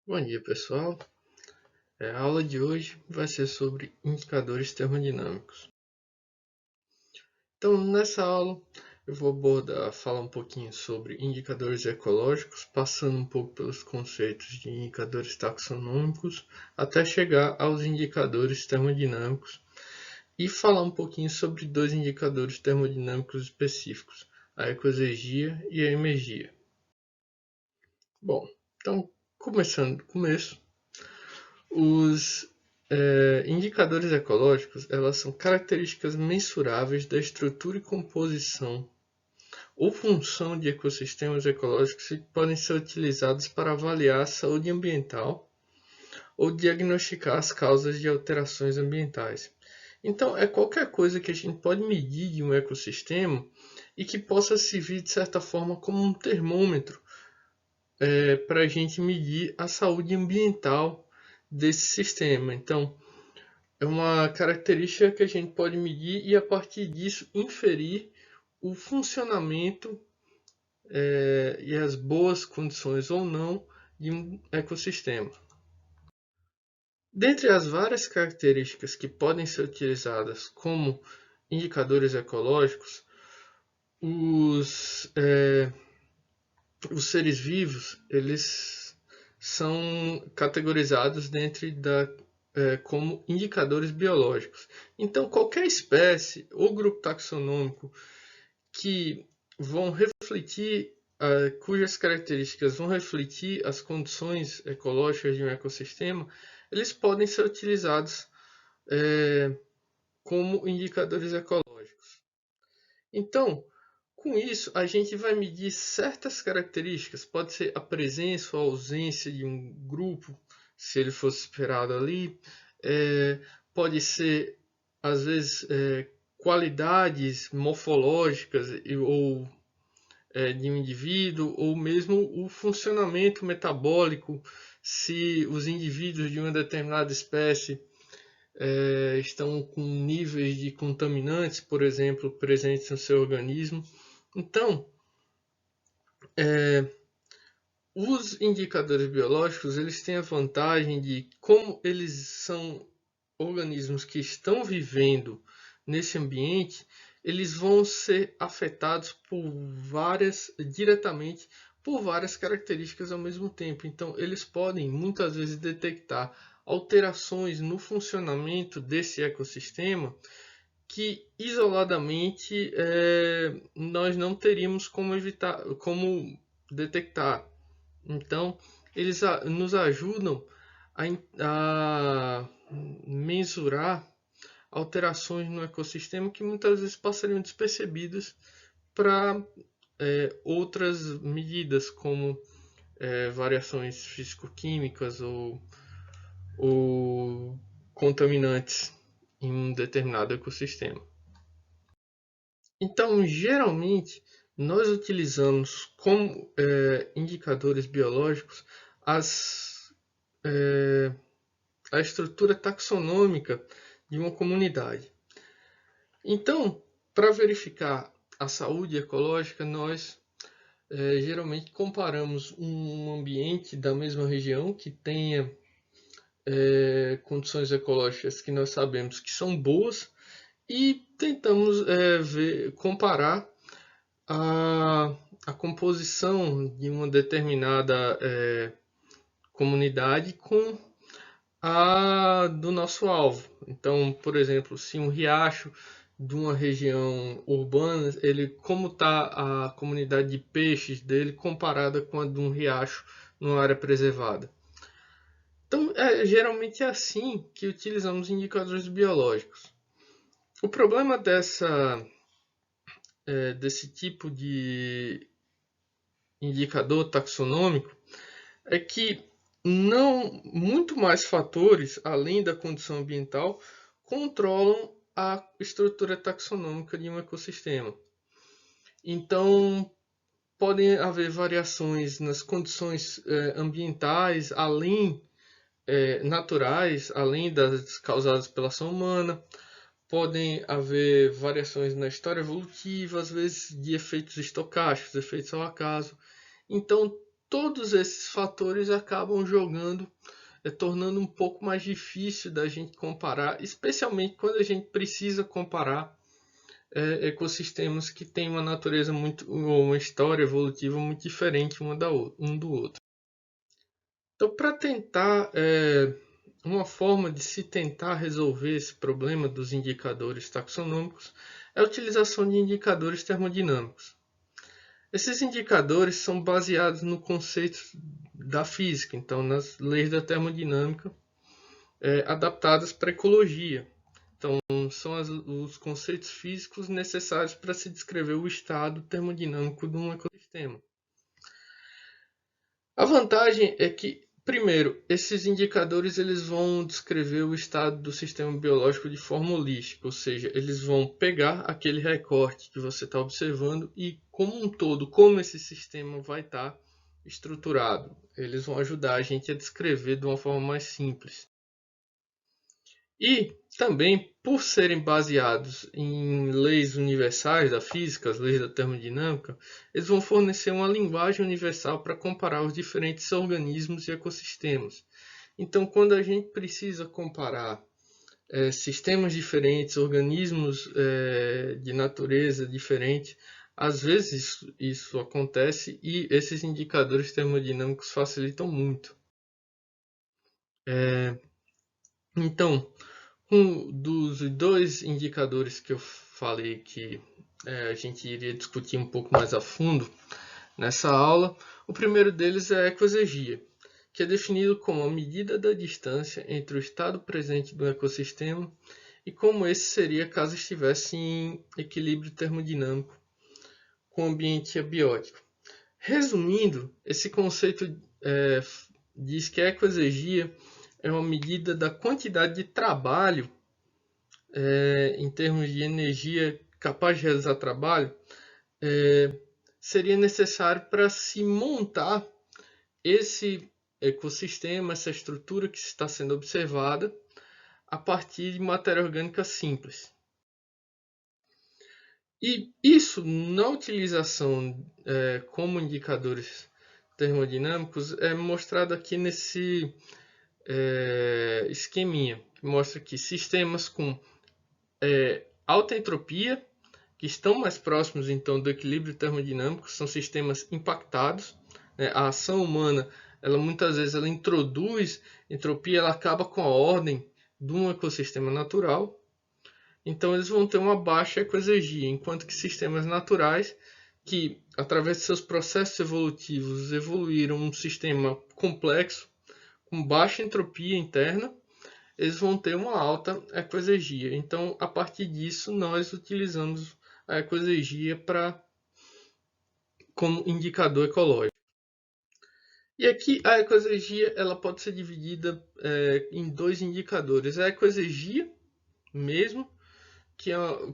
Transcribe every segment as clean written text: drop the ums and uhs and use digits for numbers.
Bom dia, pessoal. A aula de hoje vai ser sobre indicadores termodinâmicos. Então, nessa aula, eu vou falar um pouquinho sobre indicadores ecológicos, passando um pouco pelos conceitos de indicadores taxonômicos, até chegar aos indicadores termodinâmicos e falar um pouquinho sobre dois indicadores termodinâmicos específicos, a ecoexergia e a emergia. Bom, então, começando do começo, os indicadores ecológicos, elas são características mensuráveis da estrutura e composição ou função de ecossistemas ecológicos que podem ser utilizados para avaliar a saúde ambiental ou diagnosticar as causas de alterações ambientais. Então, é qualquer coisa que a gente pode medir de um ecossistema e que possa servir de certa forma como um termômetro para a gente medir a saúde ambiental desse sistema. Então, é uma característica que a gente pode medir e, a partir disso, inferir o funcionamento e as boas condições ou não de um ecossistema. Dentre as várias características que podem ser utilizadas como indicadores ecológicos, os seres vivos eles são categorizados como indicadores biológicos. Então, qualquer espécie ou grupo taxonômico que vão refletir, cujas características vão refletir as condições ecológicas de um ecossistema, eles podem ser utilizados como indicadores ecológicos. Então, com isso, a gente vai medir certas características, pode ser a presença ou a ausência de um grupo, se ele fosse esperado ali, pode ser, às vezes, qualidades morfológicas ou de um indivíduo, ou mesmo o funcionamento metabólico, se os indivíduos de uma determinada espécie estão com níveis de contaminantes, por exemplo, presentes no seu organismo. Então, os indicadores biológicos eles têm a vantagem de, como eles são organismos que estão vivendo nesse ambiente, eles vão ser afetados diretamente por várias características ao mesmo tempo. Então, eles podem muitas vezes detectar alterações no funcionamento desse ecossistema que isoladamente nós não teríamos como detectar. Então, eles nos ajudam a mensurar alterações no ecossistema que muitas vezes passariam despercebidas para outras medidas, como variações físico-químicas ou contaminantes em um determinado ecossistema. Então, geralmente, nós utilizamos como indicadores biológicos a estrutura taxonômica de uma comunidade. Então, para verificar a saúde ecológica, nós geralmente comparamos um ambiente da mesma região que tenha condições ecológicas que nós sabemos que são boas e tentamos comparar a, a composição de uma determinada comunidade com a do nosso alvo. Então, por exemplo, se um riacho de uma região urbana, como está a comunidade de peixes dele comparada com a de um riacho numa área preservada. Então, geralmente é assim que utilizamos indicadores biológicos. O problema desse tipo de indicador taxonômico é que muito mais fatores, além da condição ambiental, controlam a estrutura taxonômica de um ecossistema. Então, podem haver variações nas condições ambientais, naturais, além das causadas pela ação humana. Podem haver variações na história evolutiva, às vezes de efeitos estocásticos, efeitos ao acaso. Então, todos esses fatores acabam tornando um pouco mais difícil da gente comparar, especialmente quando a gente precisa comparar ecossistemas que têm uma natureza uma história evolutiva muito diferente um do outro. Então, para tentar uma forma de se tentar resolver esse problema dos indicadores taxonômicos é a utilização de indicadores termodinâmicos. Esses indicadores são baseados no conceito da física, então nas leis da termodinâmica adaptadas para a ecologia. Então, são os conceitos físicos necessários para se descrever o estado termodinâmico de um ecossistema. A vantagem é que, primeiro, esses indicadores eles vão descrever o estado do sistema biológico de forma holística, ou seja, eles vão pegar aquele recorte que você está observando e, como um todo, como esse sistema vai estar estruturado. Eles vão ajudar a gente a descrever de uma forma mais simples. E também, por serem baseados em leis universais da física, as leis da termodinâmica, eles vão fornecer uma linguagem universal para comparar os diferentes organismos e ecossistemas. Então, quando a gente precisa comparar sistemas diferentes, organismos de natureza diferente, às vezes isso acontece e esses indicadores termodinâmicos facilitam muito. Então, dos dois indicadores que eu falei que a gente iria discutir um pouco mais a fundo nessa aula, o primeiro deles é a ecoexegia, que é definido como a medida da distância entre o estado presente do ecossistema e como esse seria caso estivesse em equilíbrio termodinâmico com o ambiente abiótico. Resumindo, esse conceito diz que a ecoexegia é uma medida da quantidade de trabalho em termos de energia capaz de realizar trabalho, seria necessário para se montar esse ecossistema, essa estrutura que está sendo observada a partir de matéria orgânica simples. E isso, na utilização como indicadores termodinâmicos, é mostrado aqui nesse esqueminha, que mostra que sistemas com alta entropia, que estão mais próximos então do equilíbrio termodinâmico, são sistemas impactados. A ação humana, ela muitas vezes ela introduz entropia, ela acaba com a ordem de um ecossistema natural. Então eles vão ter uma baixa ecoexegia, enquanto que sistemas naturais que, através de seus processos evolutivos, evoluíram um sistema complexo, com baixa entropia interna, eles vão ter uma alta ecoexegia. Então, a partir disso, nós utilizamos a ecoexegia como indicador ecológico. E aqui a ecoexegia ela pode ser dividida em dois indicadores. A ecoexegia mesmo,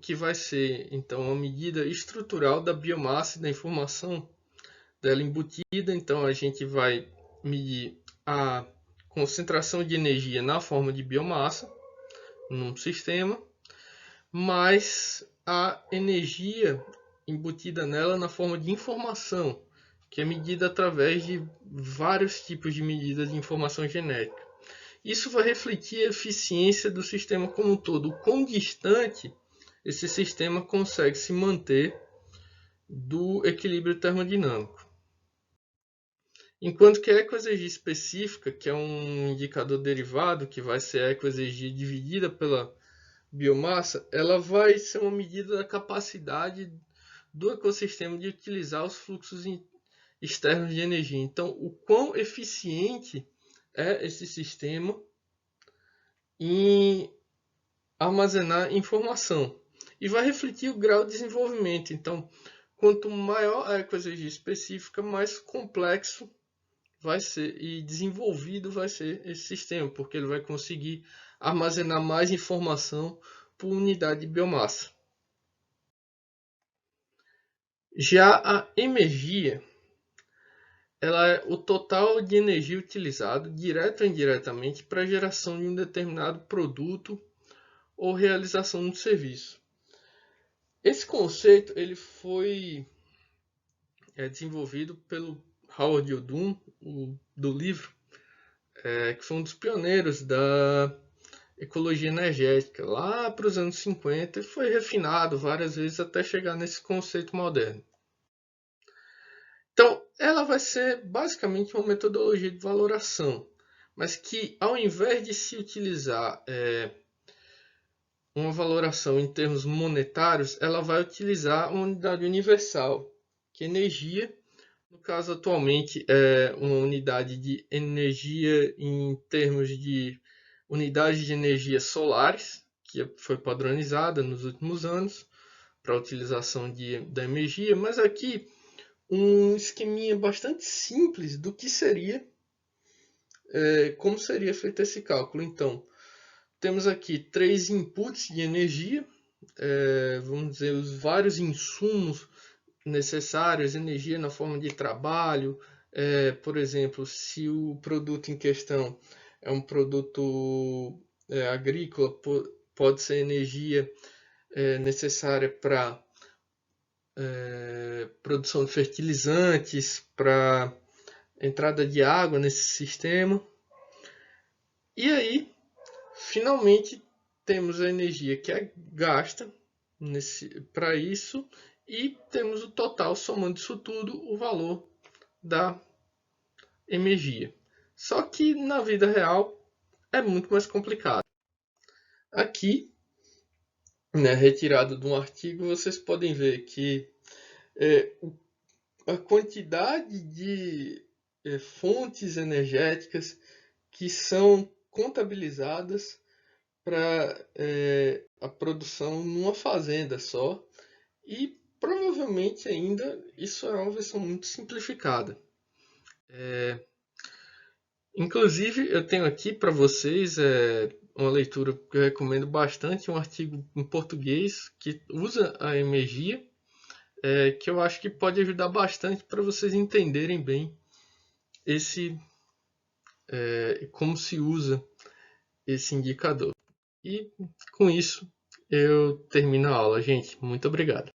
que vai ser então a medida estrutural da biomassa e da informação dela embutida. Então a gente vai medir a concentração de energia na forma de biomassa num sistema, mais a energia embutida nela na forma de informação, que é medida através de vários tipos de medidas de informação genética. Isso vai refletir a eficiência do sistema como um todo, o quão distante esse sistema consegue se manter do equilíbrio termodinâmico. Enquanto que a ecoexegia específica, que é um indicador derivado, que vai ser a ecoexegia dividida pela biomassa, ela vai ser uma medida da capacidade do ecossistema de utilizar os fluxos externos de energia. Então, o quão eficiente é esse sistema em armazenar informação. E vai refletir o grau de desenvolvimento. Então, quanto maior a ecoexegia específica, mais complexo vai ser e desenvolvido vai ser esse sistema, porque ele vai conseguir armazenar mais informação por unidade de biomassa. Já a emergia, ela é o total de energia utilizado, direto ou indiretamente, para a geração de um determinado produto ou realização de um serviço. Esse conceito ele foi desenvolvido pelo Howard Odum, do livro, que foi um dos pioneiros da ecologia energética, lá para os anos 50, e foi refinado várias vezes até chegar nesse conceito moderno. Então, ela vai ser basicamente uma metodologia de valoração, mas que ao invés de se utilizar uma valoração em termos monetários, ela vai utilizar uma unidade universal, que é energia. No caso, atualmente, é uma unidade de energia em termos de unidades de energia solares, que foi padronizada nos últimos anos para a utilização da energia, mas aqui um esqueminha bastante simples do que seria, como seria feito esse cálculo. Então, temos aqui 3 inputs de energia, vamos dizer, os vários insumos necessários, energia na forma de trabalho, por exemplo, se o produto em questão é um produto agrícola, pode ser energia necessária para produção de fertilizantes, para entrada de água nesse sistema. E aí, finalmente, temos a energia que é gasta para isso e temos o total, somando isso tudo, o valor da energia. Só que na vida real é muito mais complicado. Aqui, retirado de um artigo, vocês podem ver que a quantidade de fontes energéticas que são contabilizadas para a produção numa fazenda só, e provavelmente ainda isso é uma versão muito simplificada. Inclusive, eu tenho aqui para vocês uma leitura que eu recomendo bastante, um artigo em português que usa a energia, que eu acho que pode ajudar bastante para vocês entenderem bem como se usa esse indicador. E com isso eu termino a aula, gente. Muito obrigado.